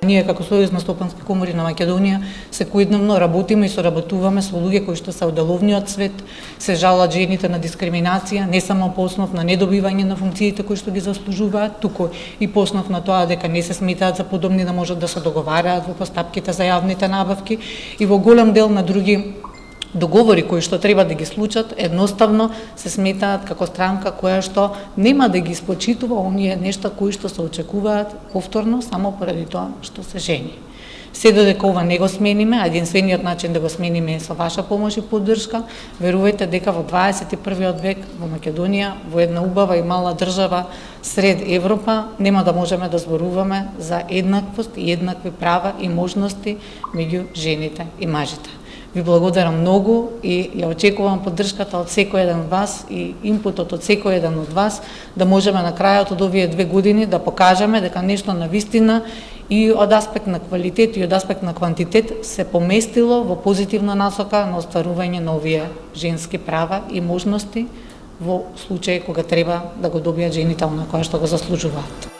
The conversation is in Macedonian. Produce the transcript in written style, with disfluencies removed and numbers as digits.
Ние како Сојуз на стопански комори на Македонија секојдневно работиме и соработуваме со луѓе кои што се од деловниот свет, се жалат жените на дискриминација, не само по основ на недобивање на функциите кои што ги заслужуваат, туку и по основ на тоа дека не се сметаат за подобни да можат да се договараат во постапките за јавните набавки и во голем дел на други договори кои што треба да ги случат, едноставно се сметаат како странка која што нема да ги испочитува оние нешта кои што се очекуваат повторно само поради тоа што се жени. Се додека ова не го смениме, а единствениот начин да го смениме е со ваша помош и поддршка, верувајте дека во 21. век во Македонија, во една убава и мала држава сред Европа, нема да можеме да зборуваме за еднаквост и еднакви права и можности меѓу жените и мажите. Ви благодарам многу и ја очекувам поддршката од секој еден од вас и инпутот од секој еден од вас да можеме на крајот од овие 2 години да покажеме дека нешто навистина и од аспект на квалитет и од аспект на квантитет се поместило во позитивна насока на остварување на овие женски права и можности во случај кога треба да го добијат жените она која што го заслужуваат.